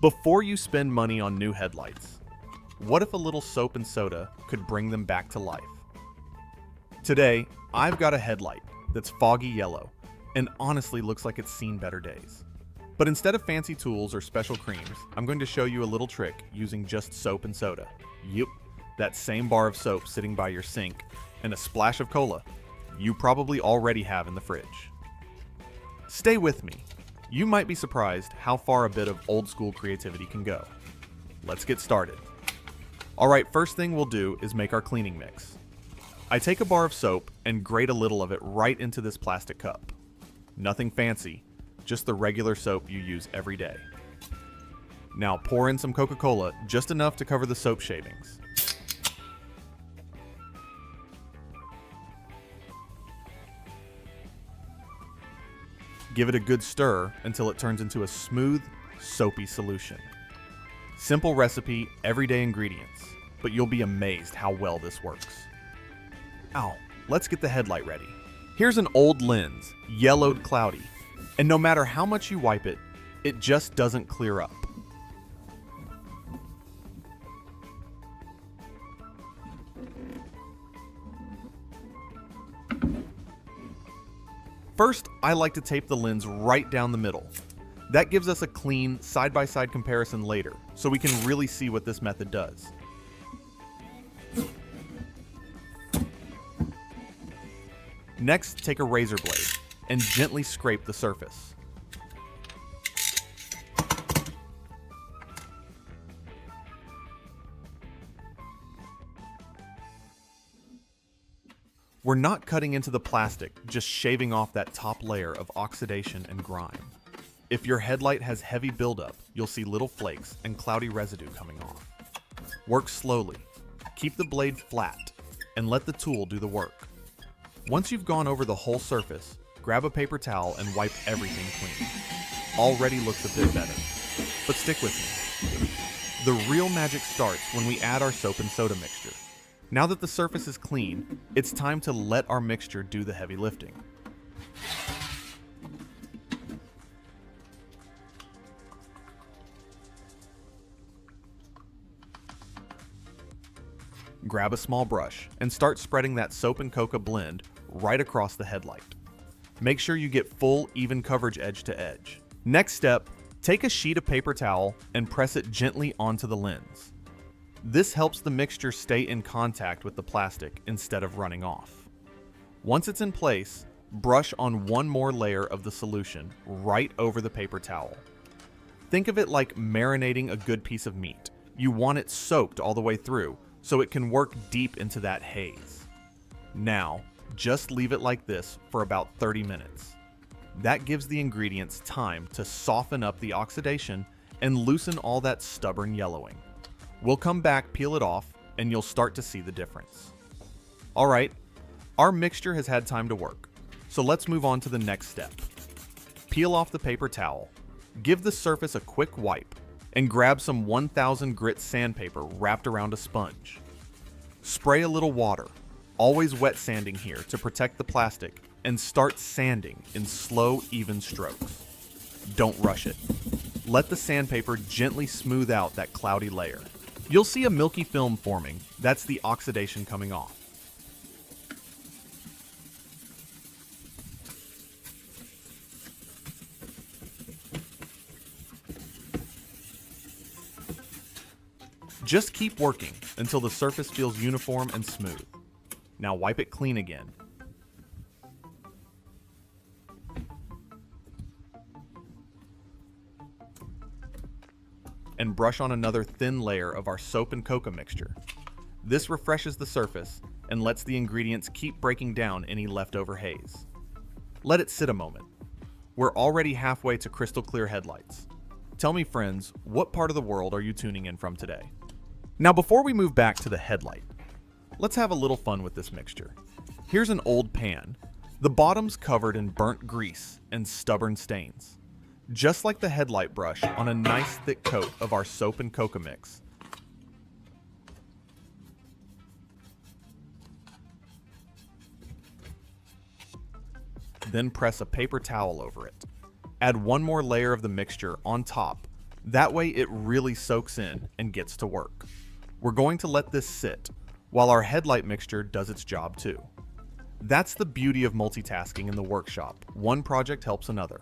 Before you spend money on new headlights, what if a little soap and soda could bring them back to life? Today, I've got a headlight that's foggy yellow and honestly looks like it's seen better days. But instead of fancy tools or special creams, I'm going to show you a little trick using just soap and soda. Yep, that same bar of soap sitting by your sink and a splash of cola you probably already have in the fridge. Stay with me. You might be surprised how far a bit of old school creativity can go. Let's get started. Alright, first thing we'll do is make our cleaning mix. I take a bar of soap and grate a little of it right into this plastic cup. Nothing fancy, just the regular soap you use every day. Now pour in some Coca-Cola, just enough to cover the soap shavings. Give it a good stir until it turns into a smooth, soapy solution. Simple recipe, everyday ingredients, but you'll be amazed how well this works. Ow, let's get the headlight ready. Here's an old lens, yellowed cloudy, and no matter how much you wipe it, it just doesn't clear up. First, I like to tape the lens right down the middle. That gives us a clean, side-by-side comparison later, so we can really see what this method does. Next, take a razor blade and gently scrape the surface. We're not cutting into the plastic, just shaving off that top layer of oxidation and grime. If your headlight has heavy buildup, you'll see little flakes and cloudy residue coming off. Work slowly, keep the blade flat, and let the tool do the work. Once you've gone over the whole surface, grab a paper towel and wipe everything clean. Already looks a bit better, but stick with me. The real magic starts when we add our soap and soda mixture. Now that the surface is clean, it's time to let our mixture do the heavy lifting. Grab a small brush and start spreading that soap and coca blend right across the headlight. Make sure you get full, even coverage edge to edge. Next step, take a sheet of paper towel and press it gently onto the lens. This helps the mixture stay in contact with the plastic instead of running off. Once it's in place, brush on one more layer of the solution right over the paper towel. Think of it like marinating a good piece of meat. You want it soaked all the way through so it can work deep into that haze. Now, just leave it like this for about 30 minutes. That gives the ingredients time to soften up the oxidation and loosen all that stubborn yellowing. We'll come back, peel it off, and you'll start to see the difference. Alright, our mixture has had time to work, so let's move on to the next step. Peel off the paper towel, give the surface a quick wipe, and grab some 1000 grit sandpaper wrapped around a sponge. Spray a little water, always wet sanding here to protect the plastic, and start sanding in slow, even strokes. Don't rush it. Let the sandpaper gently smooth out that cloudy layer. You'll see a milky film forming. That's the oxidation coming off. Just keep working until the surface feels uniform and smooth. Now wipe it clean again. And brush on another thin layer of our soap and coca mixture. This refreshes the surface and lets the ingredients keep breaking down any leftover haze. Let it sit a moment. We're already halfway to crystal clear headlights. Tell me, friends, what part of the world are you tuning in from today? Now, before we move back to the headlight, let's have a little fun with this mixture. Here's an old pan. The bottom's covered in burnt grease and stubborn stains. Just like the headlight brush on a nice thick coat of our soap and coca mix. Then press a paper towel over it. Add one more layer of the mixture on top That way it really soaks in and gets to work. We're going to let this sit while our headlight mixture does its job too. That's the beauty of multitasking in the workshop. One project helps another.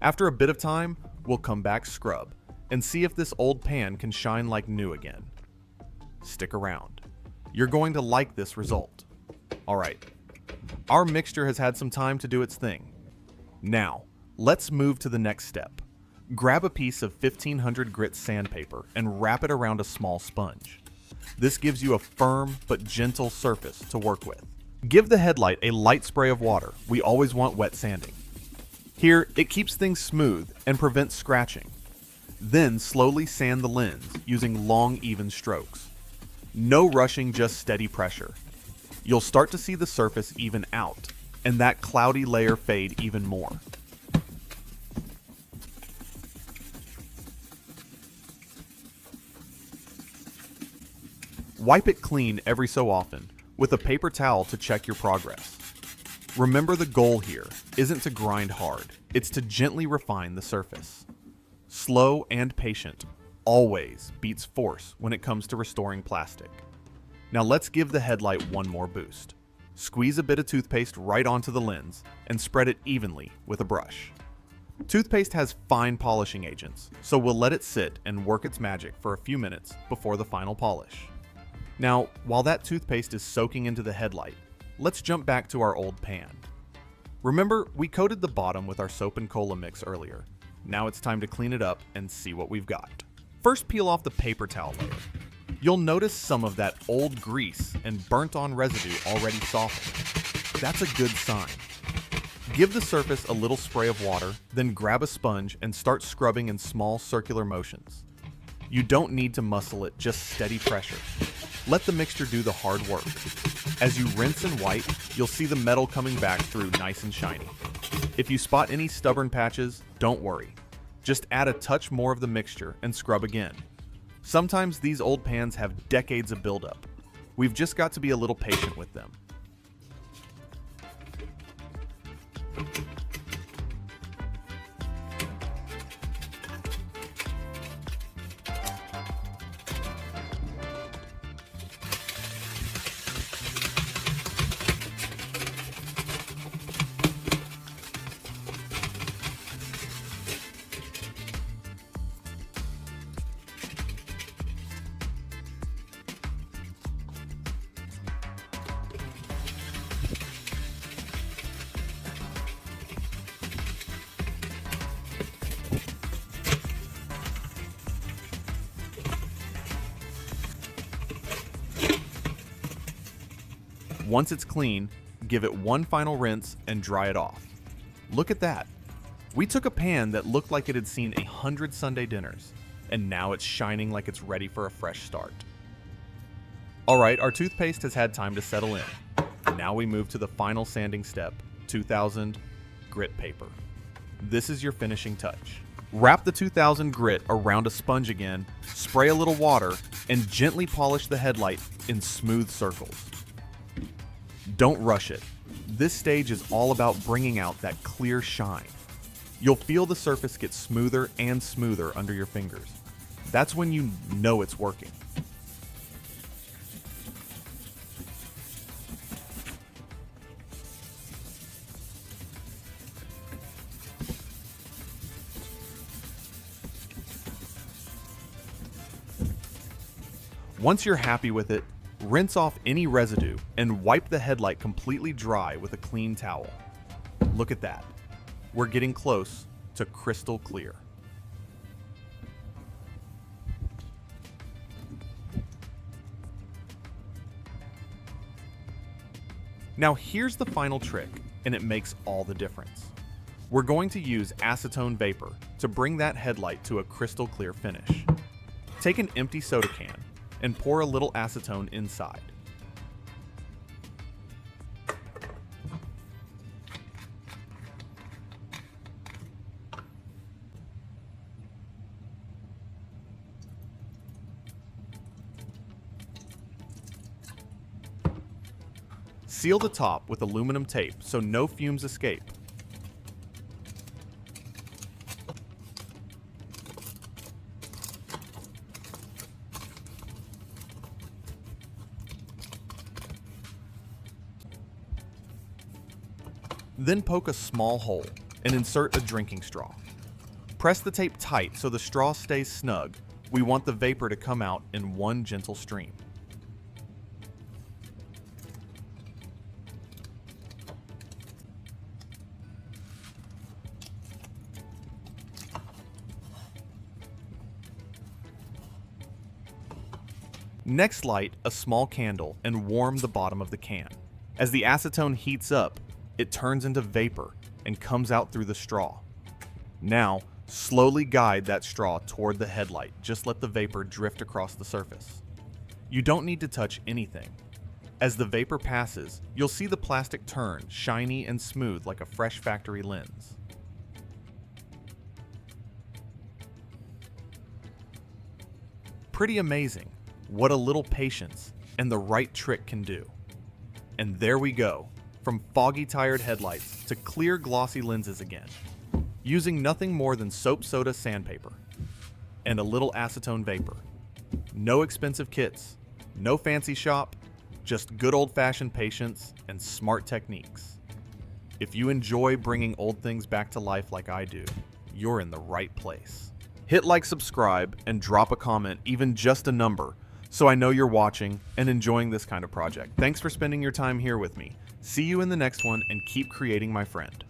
After a bit of time, we'll come back scrub and see if this old pan can shine like new again. Stick around. You're going to like this result. Alright, our mixture has had some time to do its thing. Now, let's move to the next step. Grab a piece of 1500 grit sandpaper and wrap it around a small sponge. This gives you a firm but gentle surface to work with. Give the headlight a light spray of water. We always want wet sanding. Here, it keeps things smooth and prevents scratching. Then slowly sand the lens using long, even strokes. No rushing, just steady pressure. You'll start to see the surface even out, and that cloudy layer fade even more. Wipe it clean every so often with a paper towel to check your progress. Remember, the goal here isn't to grind hard, it's to gently refine the surface. Slow and patient always beats force when it comes to restoring plastic. Now let's give the headlight one more boost. Squeeze a bit of toothpaste right onto the lens and spread it evenly with a brush. Toothpaste has fine polishing agents, so we'll let it sit and work its magic for a few minutes before the final polish. Now, while that toothpaste is soaking into the headlight, let's jump back to our old pan. Remember, we coated the bottom with our soap and cola mix earlier. Now it's time to clean it up and see what we've got. First, peel off the paper towel layer. You'll notice some of that old grease and burnt-on residue already softened. That's a good sign. Give the surface a little spray of water, then grab a sponge and start scrubbing in small circular motions. You don't need to muscle it, just steady pressure. Let the mixture do the hard work. As you rinse and wipe, you'll see the metal coming back through nice and shiny. If you spot any stubborn patches, don't worry. Just add a touch more of the mixture and scrub again. Sometimes these old pans have decades of buildup. We've just got to be a little patient with them. Once it's clean, give it one final rinse and dry it off. Look at that. We took a pan that looked like it had seen 100 Sunday dinners, and now it's shining like it's ready for a fresh start. Alright, our toothpaste has had time to settle in. Now we move to the final sanding step, 2000 grit paper. This is your finishing touch. Wrap the 2000 grit around a sponge again, spray a little water, and gently polish the headlight in smooth circles. Don't rush it. This stage is all about bringing out that clear shine. You'll feel the surface get smoother and smoother under your fingers. That's when you know it's working. Once you're happy with it, rinse off any residue and wipe the headlight completely dry with a clean towel. Look at that. We're getting close to crystal clear. Now here's the final trick, and it makes all the difference. We're going to use acetone vapor to bring that headlight to a crystal clear finish. Take an empty soda can and pour a little acetone inside. Seal the top with aluminum tape so no fumes escape. Then poke a small hole and insert a drinking straw. Press the tape tight so the straw stays snug. We want the vapor to come out in one gentle stream. Next, light a small candle and warm the bottom of the can. As the acetone heats up, it turns into vapor and comes out through the straw. Now, slowly guide that straw toward the headlight. Just let the vapor drift across the surface. You don't need to touch anything. As the vapor passes, you'll see the plastic turn shiny and smooth like a fresh factory lens. Pretty amazing what a little patience and the right trick can do. And there we go, from foggy tired headlights to clear glossy lenses again, using nothing more than soap soda sandpaper and a little acetone vapor. No expensive kits, no fancy shop, just good old-fashioned patience and smart techniques. If you enjoy bringing old things back to life like I do, you're in the right place. Hit like, subscribe, and drop a comment, even just a number, so I know you're watching and enjoying this kind of project. Thanks for spending your time here with me. See you in the next one, and keep creating, my friend.